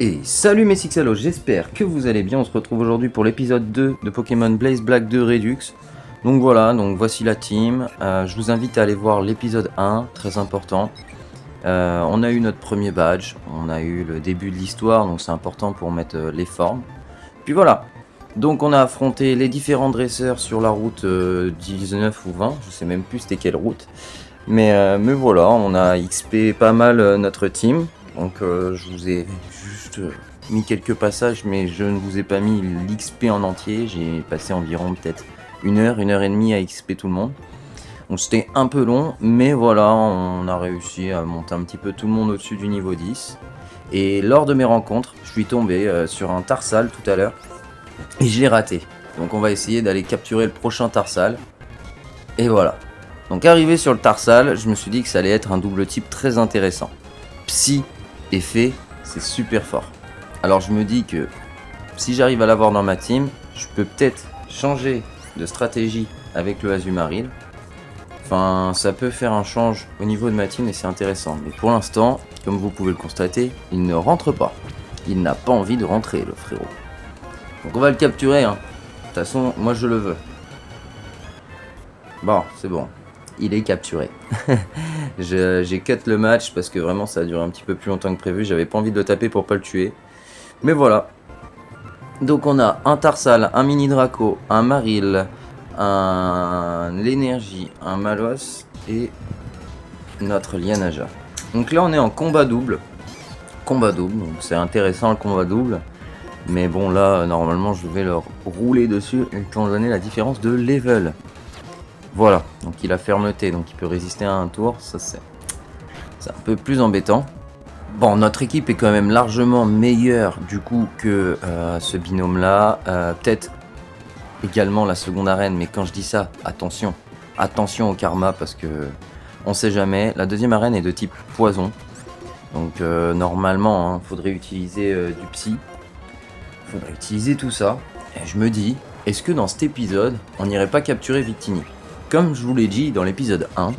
Et salut mes Sixalos, j'espère que vous allez bien. On se retrouve aujourd'hui pour l'épisode 2 de Pokémon Blaze Black 2 Redux. Donc voilà, donc voici la team. Je vous invite à aller voir l'épisode 1, très important. On a eu notre premier badge, on a eu le début de l'histoire, donc c'est important pour mettre les formes. Puis voilà, donc on a affronté les différents dresseurs sur la route 19 ou 20, je sais même plus c'était quelle route. Mais voilà, on a XP pas mal notre team. Donc je vous ai juste mis quelques passages, mais je ne vous ai pas mis l'XP en entier. J'ai passé environ peut-être une heure et demie à XP tout le monde. Donc c'était un peu long, mais voilà, on a réussi à monter un petit peu tout le monde au-dessus du niveau 10. Et lors de mes rencontres, je suis tombé sur un Tarsal tout à l'heure, et je l'ai raté. Donc on va essayer d'aller capturer le prochain Tarsal. Et voilà. Donc arrivé sur le Tarsal, je me suis dit que ça allait être un double type très intéressant. Psy et Fée, c'est super fort. Alors je me dis que si j'arrive à l'avoir dans ma team, je peux peut-être changer de stratégie avec le Azumarill. Enfin, ça peut faire un change au niveau de ma team et c'est intéressant. Mais pour l'instant, comme vous pouvez le constater, il ne rentre pas. Il n'a pas envie de rentrer, le frérot. Donc on va le capturer, hein. De toute façon, moi je le veux. Bon, c'est bon. Il est capturé. J'ai cut le match parce que vraiment ça a duré un petit peu plus longtemps que prévu. J'avais pas envie de le taper pour pas le tuer. Mais voilà. Donc on a un Tarsal, un Mini Draco, un Marill, un L'énergie, un Malos et notre Lianaja. Donc là on est en combat double. Donc c'est intéressant le combat double. Mais bon là normalement je vais leur rouler dessus étant donné la différence de level. Voilà, donc il a fermeté, donc il peut résister à un tour, ça c'est un peu plus embêtant. Bon, notre équipe est quand même largement meilleure du coup que ce binôme là, peut-être également la seconde arène, mais quand je dis ça, attention au karma parce que on sait jamais. La deuxième arène est de type poison, donc normalement faudrait utiliser du psy, faudrait utiliser tout ça. Et je me dis, est-ce que dans cet épisode, on n'irait pas capturer Victini ? Comme je vous l'ai dit dans l'épisode 1,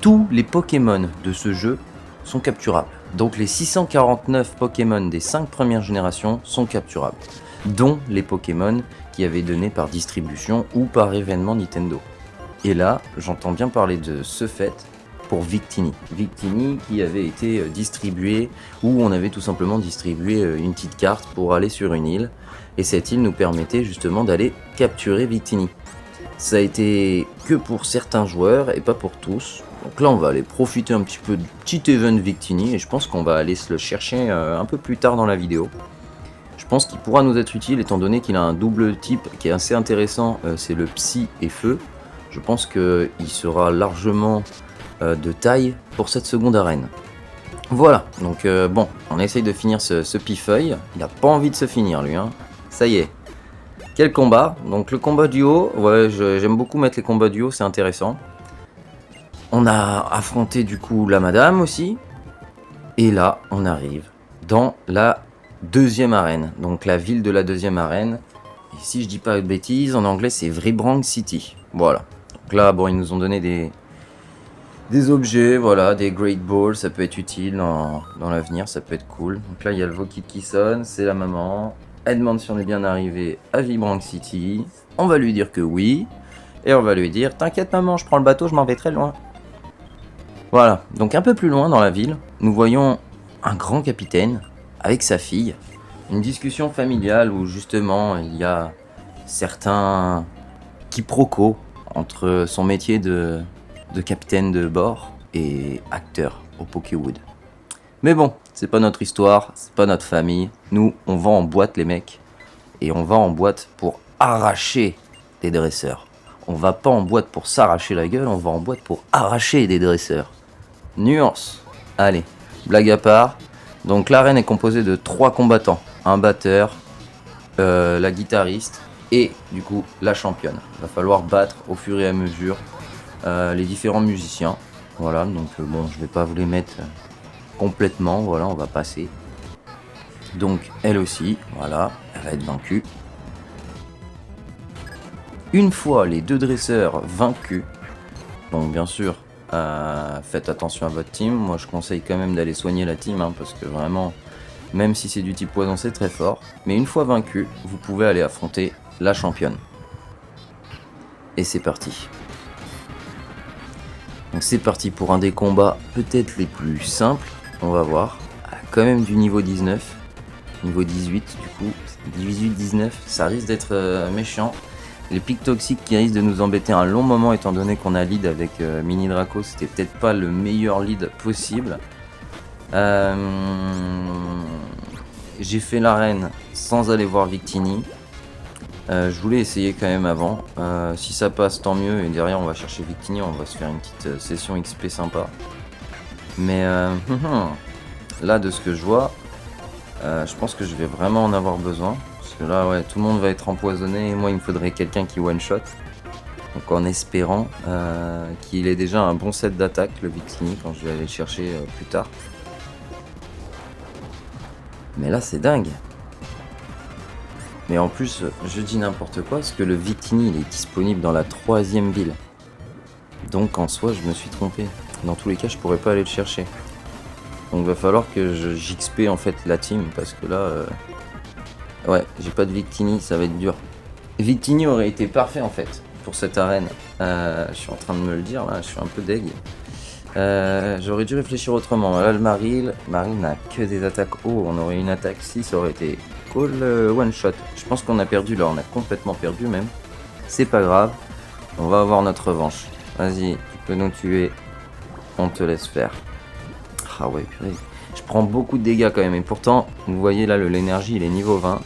tous les Pokémon de ce jeu sont capturables. Donc les 649 Pokémon des 5 premières générations sont capturables, dont les Pokémon qui avaient donné par distribution ou par événement Nintendo. Et là, j'entends bien parler de ce fait pour Victini. Victini qui avait été distribué, ou on avait tout simplement distribué une petite carte pour aller sur une île, et cette île nous permettait justement d'aller capturer Victini. Ça a été que pour certains joueurs et pas pour tous. Donc là on va aller profiter un petit peu du petit event Victini et je pense qu'on va aller se le chercher un peu plus tard dans la vidéo. Je pense qu'il pourra nous être utile étant donné qu'il a un double type qui est assez intéressant, c'est le Psy et Feu. Je pense qu'il sera largement de taille pour cette seconde arène. Voilà, donc bon, on essaye de finir ce Pifeuille. Il n'a pas envie de se finir lui, hein. Ça y est. Quel combat? Donc le combat duo, ouais, j'aime beaucoup mettre les combats duo, c'est intéressant. On a affronté du coup la madame aussi. Et là, on arrive dans la deuxième arène. Donc la ville de la deuxième arène. Et si je dis pas de bêtises, en anglais c'est Vibrant City. Voilà. Donc là, bon, ils nous ont donné des objets, voilà, des Great Balls, ça peut être utile dans l'avenir, ça peut être cool. Donc là, il y a le Vokit qui sonne, c'est la maman. Elle demande si on est bien arrivé à Vibrant City. On va lui dire que oui. Et on va lui dire, t'inquiète maman, je prends le bateau, je m'en vais très loin. Voilà, donc un peu plus loin dans la ville, nous voyons un grand capitaine avec sa fille. Une discussion familiale où justement il y a certains quiproquos entre son métier de capitaine de bord et acteur au Pokéwood. Mais bon, c'est pas notre histoire, c'est pas notre famille. Nous, on va en boîte les mecs. Et on va en boîte pour arracher des dresseurs. On va pas en boîte pour s'arracher la gueule, on va en boîte pour arracher des dresseurs. Nuance. Allez, blague à part. Donc l'arène est composée de 3 combattants. Un batteur, la guitariste et du coup la championne. Il va falloir battre au fur et à mesure les différents musiciens. Voilà, donc bon, je vais pas vous les mettre complètement, voilà, on va passer. Donc elle aussi, voilà, elle va être vaincue. Une fois les 2 dresseurs vaincus, donc bien sûr, faites attention à votre team. Moi je conseille quand même d'aller soigner la team, hein, parce que vraiment, Même si c'est du type poison, c'est très fort. Mais une fois vaincu, vous pouvez aller affronter la championne. Et c'est parti. Donc c'est parti pour un des combats peut-être les plus simples. On va voir. Quand même du niveau 19. Niveau 18 du coup. 18-19. Ça risque d'être méchant. Les pics toxiques qui risquent de nous embêter un long moment étant donné qu'on a lead avec Mini Draco. C'était peut-être pas le meilleur lead possible. J'ai fait l'arène sans aller voir Victini. Je voulais essayer quand même avant. Si ça passe, tant mieux. Et derrière, on va chercher Victini. On va se faire une petite session XP sympa. Mais là, de ce que je vois, je pense que je vais vraiment en avoir besoin. Parce que là, ouais, tout le monde va être empoisonné. Et moi, il me faudrait quelqu'un qui one-shot. Donc en espérant qu'il ait déjà un bon set d'attaque, le Victini, quand je vais aller le chercher plus tard. Mais là, c'est dingue. Mais en plus, je dis n'importe quoi, parce que le Victini, il est disponible dans la 3e ville. Donc en soi, je me suis trompé. Dans tous les cas, je pourrais pas aller le chercher. Donc va falloir que j'XP en fait la team, parce que là... ouais, j'ai pas de Victini, ça va être dur. Victini aurait été parfait en fait, pour cette arène. Je suis en train de me le dire, là, je suis un peu deg. J'aurais dû réfléchir autrement. Là, le Maril n'a que des attaques haut. On aurait une attaque 6, ça aurait été cool one shot. Je pense qu'on a perdu là, on a complètement perdu même. C'est pas grave, on va avoir notre revanche. Vas-y, tu peux nous tuer, on te laisse faire. Ah ouais, purée. Je prends beaucoup de dégâts quand même. Et pourtant, vous voyez là, l'énergie, il est niveau 20.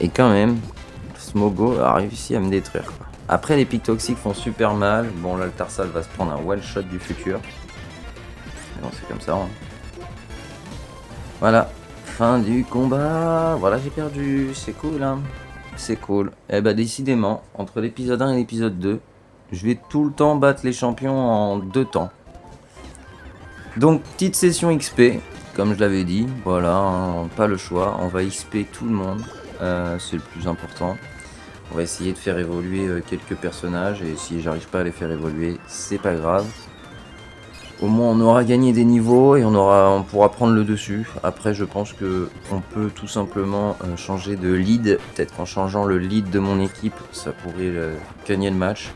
Et quand même, Smogo a réussi à me détruire, quoi. Après, les pics toxiques font super mal. Bon, là, le Tarsal va se prendre un one shot du futur. Bon, c'est comme ça. Hein. Voilà. Fin du combat. Voilà, j'ai perdu. C'est cool, hein. C'est cool. Eh bah, décidément, entre l'épisode 1 et l'épisode 2, je vais tout le temps battre les champions en 2 temps. Donc, petite session XP, comme je l'avais dit. Voilà, hein, pas le choix. On va XP tout le monde. C'est le plus important. On va essayer de faire évoluer quelques personnages. Et si j'arrive pas à les faire évoluer, c'est pas grave. Au moins on aura gagné des niveaux et on pourra prendre le dessus. Après je pense que on peut tout simplement changer de lead. Peut-être qu'en changeant le lead de mon équipe, ça pourrait gagner le match.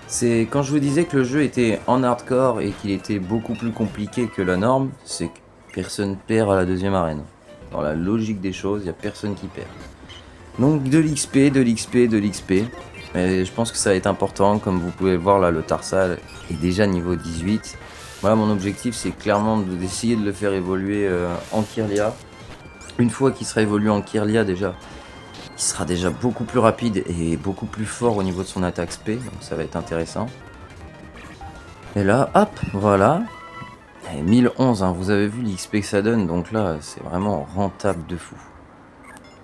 C'est quand je vous disais que le jeu était en hardcore et qu'il était beaucoup plus compliqué que la norme, c'est que personne perd à la 2e arène. Dans la logique des choses, il n'y a personne qui perd. Donc de l'XP, de l'XP, de l'XP. Mais je pense que ça va être important, comme vous pouvez le voir là, le Tarsal est déjà niveau 18. Voilà, mon objectif c'est clairement d'essayer de le faire évoluer en Kirlia. Une fois qu'il sera évolué en Kirlia déjà, il sera déjà beaucoup plus rapide et beaucoup plus fort au niveau de son attaque SP, donc ça va être intéressant. Et là, hop, voilà. Et 1011, hein, vous avez vu l'XP que ça donne, donc là c'est vraiment rentable de fou.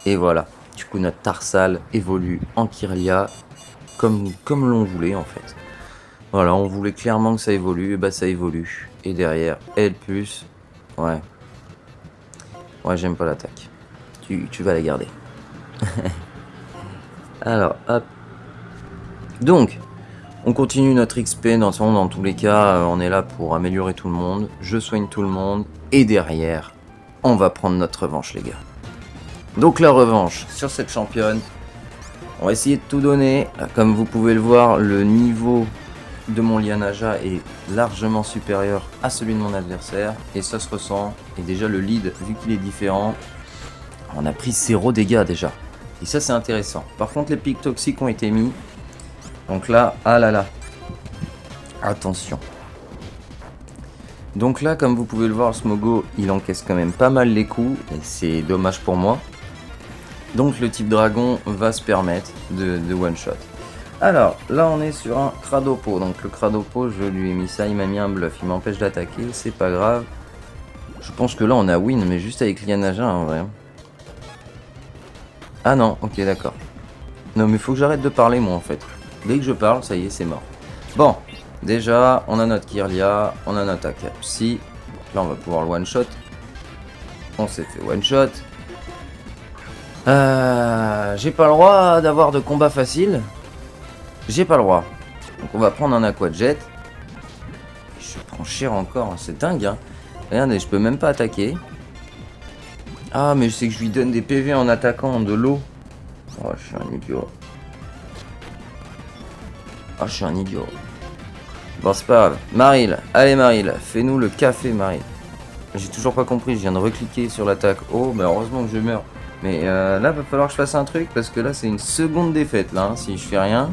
Et voilà. Du coup, notre Tarsal évolue en Kirlia comme l'on voulait en fait. Voilà, on voulait clairement que ça évolue, et bah ça évolue. Et derrière, L+, ouais. Ouais, j'aime pas l'attaque. Tu vas la garder. Alors, hop. Donc, on continue notre XP dans tous les cas. On est là pour améliorer tout le monde. Je soigne tout le monde. Et derrière, on va prendre notre revanche, les gars. Donc la revanche sur cette championne. On va essayer de tout donner. Comme vous pouvez le voir, le niveau de mon Lianaja est largement supérieur à celui de mon adversaire. Et ça se ressent. Et déjà le lead, vu qu'il est différent, on a pris 0 dégâts déjà. Et ça c'est intéressant. Par contre les pics toxiques ont été mis. Donc là, ah là là. Attention. Donc là, comme vous pouvez le voir, Smogo, il encaisse quand même pas mal les coups. Et c'est dommage pour moi. Donc le type dragon va se permettre de one shot. Alors là on est sur un Cradopo. Donc le Cradopo, je lui ai mis ça, il m'a mis un bluff, il m'empêche d'attaquer, c'est pas grave. Je pense que là on a win, mais juste avec Lianaja en vrai. Ah non, ok d'accord. Non mais faut que j'arrête de parler moi en fait. Dès que je parle, ça y est, c'est mort. Bon, déjà on a notre Kirlia, on a notre attaque psy. Là on va pouvoir le one shot. On s'est fait one shot. J'ai pas le droit d'avoir de combat facile. J'ai pas le droit. Donc on va prendre un Aqua Jet. Je prends cher encore, c'est dingue hein. Regardez, je peux même pas attaquer. Ah, mais c'est que je lui donne des PV en attaquant de l'eau. Oh, je suis un idiot. Ah, je suis un idiot. Bon, c'est pas grave. Maril, allez Maril, fais-nous le café Maril. J'ai toujours pas compris, je viens de recliquer sur l'attaque. Oh, mais heureusement que je meurs. Mais là, va falloir que je fasse un truc parce que là, c'est une seconde défaite là, hein, si je fais rien.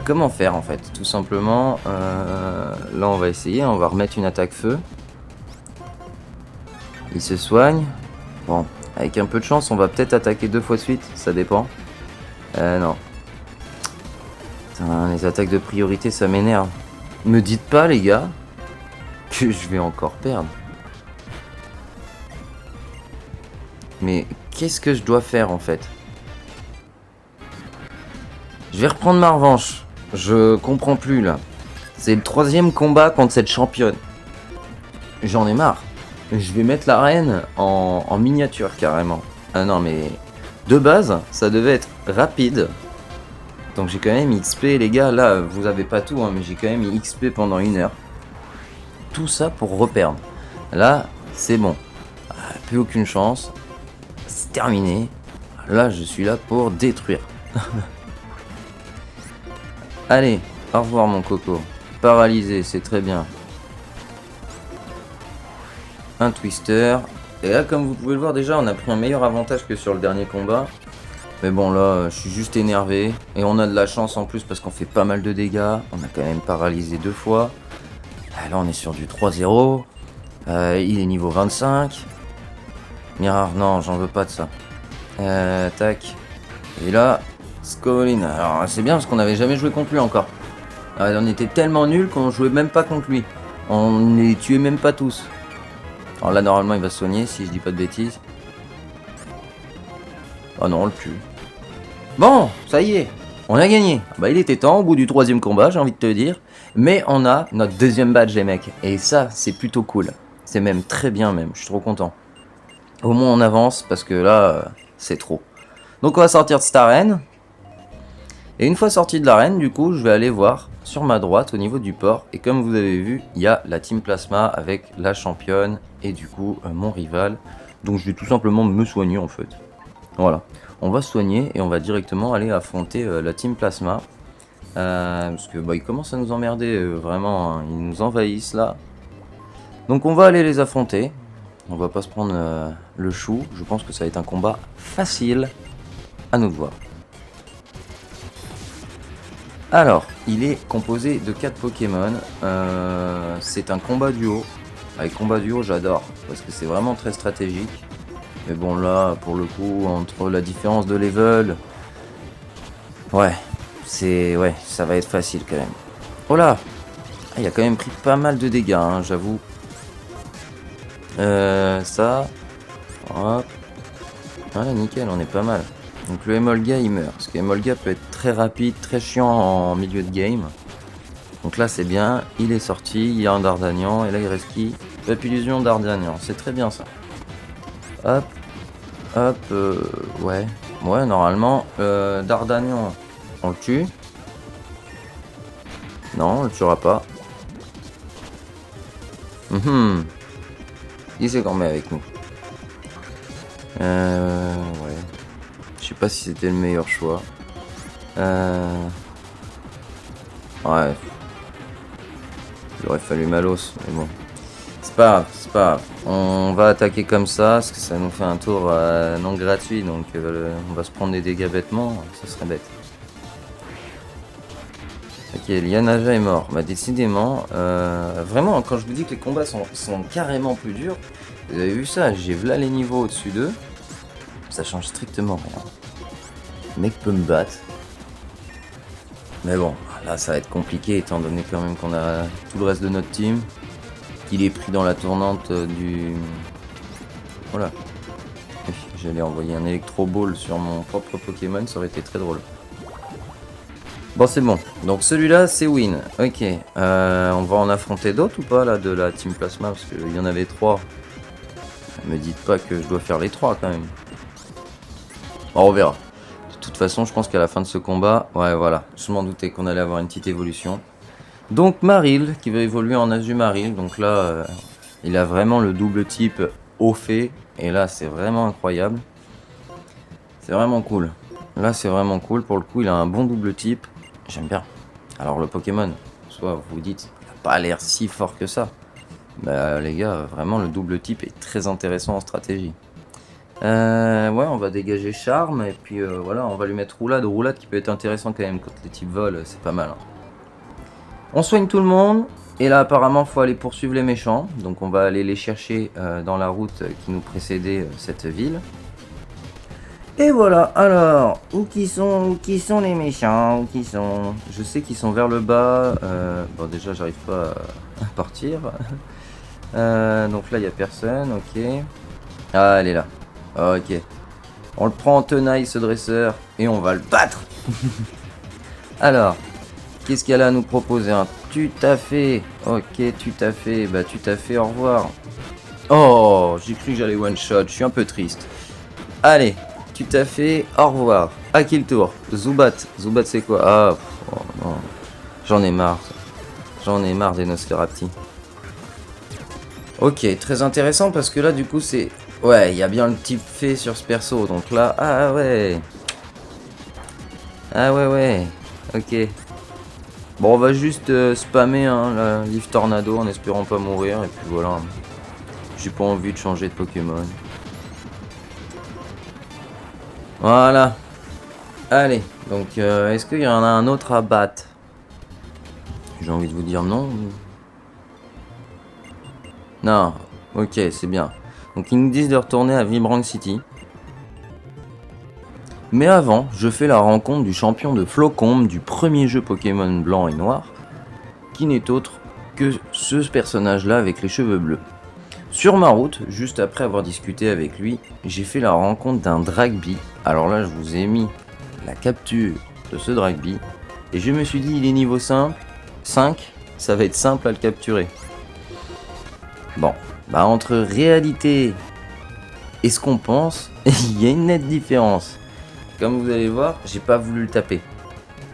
Comment faire en fait? Tout simplement, là on va essayer, on va remettre une attaque feu. Il se soigne. Bon, avec un peu de chance, on va peut-être attaquer 2 fois de suite, ça dépend. Non. Putain, les attaques de priorité, ça m'énerve. Me dites pas les gars, que je vais encore perdre. Mais qu'est-ce que je dois faire en fait? Je vais reprendre ma revanche. Je comprends plus là. C'est le 3e combat contre cette championne. J'en ai marre. Je vais mettre la reine en miniature carrément. Ah non mais de base ça devait être rapide. Donc j'ai quand même XP les gars. Là vous avez pas tout hein, mais j'ai quand même XP pendant 1 heure. Tout ça pour reperdre. Là c'est bon. Plus aucune chance. C'est terminé. Là je suis là pour détruire. Allez, au revoir mon coco. Paralysé, c'est très bien. Un twister. Et là, comme vous pouvez le voir déjà, on a pris un meilleur avantage que sur le dernier combat. Mais bon, là, je suis juste énervé. Et on a de la chance en plus parce qu'on fait pas mal de dégâts. On a quand même paralysé 2 fois. Là, on est sur du 3-0. Il est niveau 25. Mirror, non, j'en veux pas de ça. Tac. Et là, Scoline. Alors, c'est bien parce qu'on n'avait jamais joué contre lui encore. On était tellement nuls qu'on jouait même pas contre lui. On les tuait même pas tous. Alors là, normalement, il va se soigner si je dis pas de bêtises. Oh non, on le tue. Bon, ça y est, on a gagné. Bah, il était temps au bout du 3e combat, j'ai envie de te dire. Mais on a notre 2e badge, les mecs. Et ça, c'est plutôt cool. C'est même très bien, même. Je suis trop content. Au moins, on avance parce que là, c'est trop. Donc, on va sortir de cette arène. Et une fois sorti de l'arène, du coup, je vais aller voir sur ma droite au niveau du port. Et comme vous avez vu, il y a la Team Plasma avec la championne et du coup mon rival. Donc je vais tout simplement me soigner en fait. Voilà, on va se soigner et on va directement aller affronter la Team Plasma. Parce que bah, ils commencent à nous emmerder vraiment, hein. Ils nous envahissent là. Donc on va aller les affronter. On va pas se prendre le chou. Je pense que ça va être un combat facile. À nous de voir. Alors, il est composé de 4 Pokémon. C'est un combat duo. Avec combat duo, j'adore. Parce que c'est vraiment très stratégique. Mais bon, là, pour le coup, entre la différence de level... Ouais, ça va être facile quand même. Oh là! Il a quand même pris pas mal de dégâts, hein, j'avoue. Ça... Hop. Voilà, nickel, on est pas mal. Donc le Emolga il meurt, parce que Emolga peut être très rapide, très chiant en milieu de game. Donc là c'est bien, il est sorti, il y a un Dardanian, et là il reste qui? Papillusion Dardanian, c'est très bien ça. Hop, hop, ouais, normalement, Dardanian, on le tue. Non, on le tuera pas. Il s'est met avec nous. Ouais. Je sais pas si c'était le meilleur choix. Ouais. Il aurait fallu Malos, mais bon. C'est pas grave, c'est pas grave. On va attaquer comme ça, parce que ça nous fait un tour non gratuit, donc on va se prendre des dégâts bêtement, ça serait bête. Ok, Lianaja est mort. Bah décidément, vraiment, quand je vous dis que les combats sont carrément plus durs, vous avez vu ça, j'ai là les niveaux au-dessus d'eux, ça change strictement rien. Le mec peut me battre. Mais bon, là ça va être compliqué étant donné quand même qu'on a tout le reste de notre team. Qu'il est pris dans la tournante du... Voilà. J'allais envoyer un Electro Ball sur mon propre Pokémon, ça aurait été très drôle. Bon c'est bon, donc celui-là c'est win. Ok, on va en affronter d'autres ou pas là de la Team Plasma, parce qu'il y en avait 3. Me dites pas que je dois faire les 3 quand même. Bon, on verra. De toute façon, je pense qu'à la fin de ce combat, ouais, voilà, je m'en doutais qu'on allait avoir une petite évolution. Donc Maril, qui va évoluer en Azumaril, donc là, il a vraiment le double type eau fée, Et là, c'est vraiment incroyable. C'est vraiment cool. Là, c'est vraiment cool. Pour le coup, il a un bon double type. J'aime bien. Alors, le Pokémon, soit vous vous dites, il n'a pas l'air si fort que ça. Bah, les gars, vraiment, le double type est très intéressant en stratégie. Ouais, on va dégager Charme. Et puis, voilà, on va lui mettre Roulade. Roulade qui peut être intéressant quand même. Quand les types volent, c'est pas mal. Hein. On soigne tout le monde. Et là, apparemment, il faut aller poursuivre les méchants. Donc, on va aller les chercher dans la route qui nous précédait cette ville. Et voilà, alors, où qui sont les méchants, où qui sont... Je sais qu'ils sont vers le bas, bon déjà j'arrive pas à partir. Donc là il n'y a personne, ok. Ah elle est là, ok. On le prend en tenaille ce dresseur, et on va le battre. Alors, qu'est-ce qu'elle a à nous proposer? Un fait, ok, fait, bah fait, au revoir. Oh, j'ai cru que j'allais one shot, je suis un peu triste. Allez, fait, au revoir. À qui le tour? Zubat. Zubat c'est quoi? Ah, oh, non. J'en ai marre. J'en ai marre des Nosferati. Ok, très intéressant parce que là du coup c'est... Ouais, il y a bien le type fait sur ce perso. Donc là, ah ouais. Ah ouais. Ok. Bon, on va juste spammer la Leaf Tornado en espérant pas mourir. Et puis voilà. J'ai pas envie de changer de Pokémon. Voilà. Allez, donc est-ce qu'il y en a un autre à battre? J'ai envie de vous dire non. Non, ok, c'est bien. Donc ils nous disent de retourner à Vibrant City. Mais avant, je fais la rencontre du champion de Flocombe du premier jeu Pokémon blanc et noir, qui n'est autre que ce personnage-là avec les cheveux bleus. Sur ma route, juste après avoir discuté avec lui, j'ai fait la rencontre d'un Dragby. Alors là, je vous ai mis la capture de ce Dragby. Et je me suis dit, il est niveau 5, ça va être simple à le capturer. Bon, bah entre réalité et ce qu'on pense, il y a une nette différence. Comme vous allez voir, j'ai pas voulu le taper.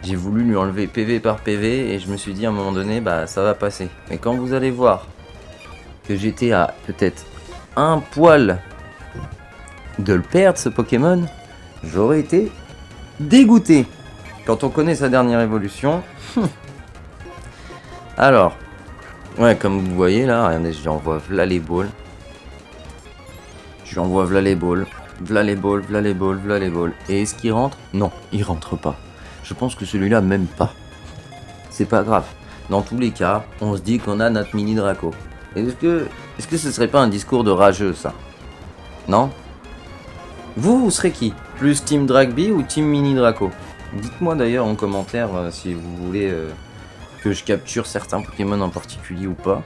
J'ai voulu lui enlever PV par PV et je me suis dit à un moment donné, bah ça va passer. Mais quand vous allez voir que j'étais à peut-être un poil de le perdre ce Pokémon, j'aurais été dégoûté. Quand on connaît sa dernière évolution. Alors, ouais, comme vous voyez là, regardez, je lui envoie v'là les balls. Je lui envoie v'là les balls. V'là les balls, v'là les balls, v'là les balls. Et est-ce qu'il rentre? Non, il rentre pas. Je pense que celui-là, même pas. C'est pas grave. Dans tous les cas, on se dit qu'on a notre mini Draco. Est-ce que ce serait pas un discours de rageux, ça? Non? Vous serez qui? Plus Team Dragby ou Team Mini Draco? Dites-moi d'ailleurs en commentaire si vous voulez que je capture certains Pokémon en particulier ou pas.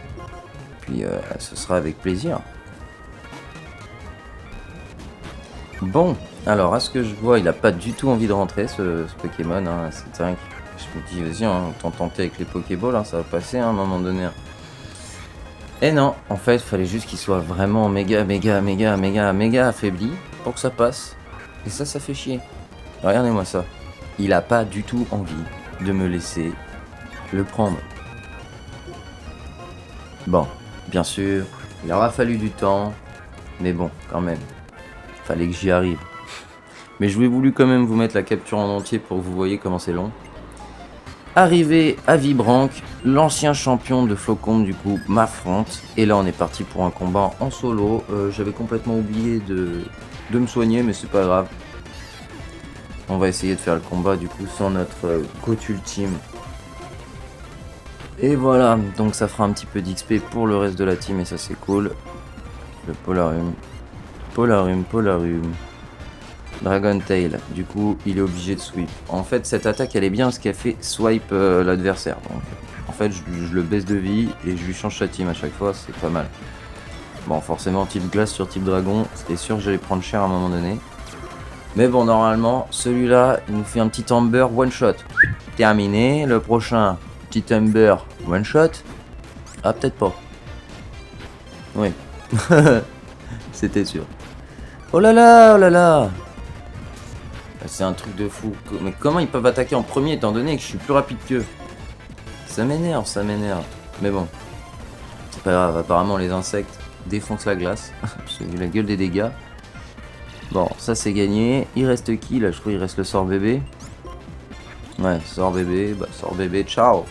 Puis ce sera avec plaisir. Bon, alors à ce que je vois, il a pas du tout envie de rentrer ce Pokémon, hein, c'est dingue. Je me dis, vas-y, hein, autant tenter avec les Pokéballs, hein, ça va passer hein, à un moment donné. Hein. Et non, en fait, il fallait juste qu'il soit vraiment méga affaibli pour que ça passe. Et ça fait chier. Regardez-moi ça. Il a pas du tout envie de me laisser le prendre. Bon, bien sûr, il aura fallu du temps, mais bon, quand même. Fallait que j'y arrive. Mais je voulais voulu quand même vous mettre la capture en entier pour que vous voyez comment c'est long. Arrivé à Vibranc, l'ancien champion de Flocombe du coup m'affronte. Et là on est parti pour un combat en solo. J'avais complètement oublié de me soigner mais c'est pas grave. On va essayer de faire le combat du coup sans notre coach ultime. Et voilà, donc ça fera un petit peu d'XP pour le reste de la team et ça c'est cool. Le Polarium. Dragon Tail, du coup il est obligé de sweep. En fait cette attaque elle est bien parce qu'elle fait swipe l'adversaire. Donc en fait je le baisse de vie et je lui change sa team à chaque fois, c'est pas mal. Bon forcément type glace sur type dragon, c'était sûr que j'allais prendre cher à un moment donné. Mais bon normalement celui-là il nous fait un petit Amber one shot. Terminé, le prochain petit Amber one shot. Ah peut-être pas. Oui. C'était sûr. Oh là là. C'est un truc de fou. Mais comment ils peuvent attaquer en premier étant donné que je suis plus rapide qu'eux? Ça m'énerve. Mais bon. C'est pas grave, apparemment les insectes, défonce la glace. J'ai vu la gueule des dégâts. Bon, ça c'est gagné. Il reste qui là? Je crois qu'il reste le sort bébé. Ouais, sort bébé. Bah, sort bébé, ciao.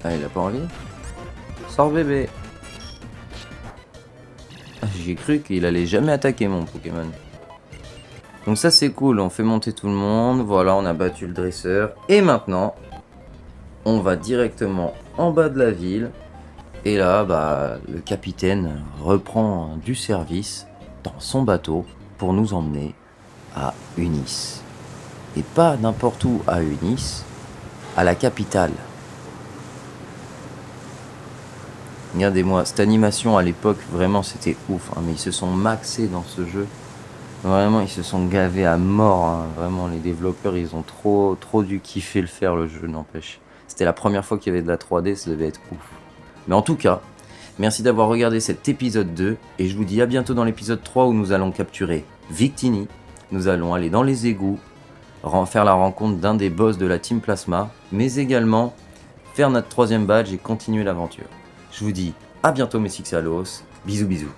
Ah, il a pas envie. Sort bébé. Ah, j'ai cru qu'il allait jamais attaquer mon Pokémon. Donc ça c'est cool, on fait monter tout le monde. Voilà, on a battu le dresseur. Et maintenant, on va directement en bas de la ville. Et là, bah, le capitaine reprend du service dans son bateau pour nous emmener à Unis. Et pas n'importe où à Unis, à la capitale. Regardez-moi, cette animation à l'époque, vraiment c'était ouf. Hein, mais ils se sont maxés dans ce jeu. Vraiment, ils se sont gavés à mort. Hein. Vraiment, les développeurs, ils ont trop dû kiffer le faire, le jeu, n'empêche. C'était la première fois qu'il y avait de la 3D, ça devait être ouf. Mais en tout cas, merci d'avoir regardé cet épisode 2. Et je vous dis à bientôt dans l'épisode 3 où nous allons capturer Victini. Nous allons aller dans les égouts, faire la rencontre d'un des boss de la Team Plasma. Mais également faire notre 3e badge et continuer l'aventure. Je vous dis à bientôt mes Sixalos. Bisous bisous.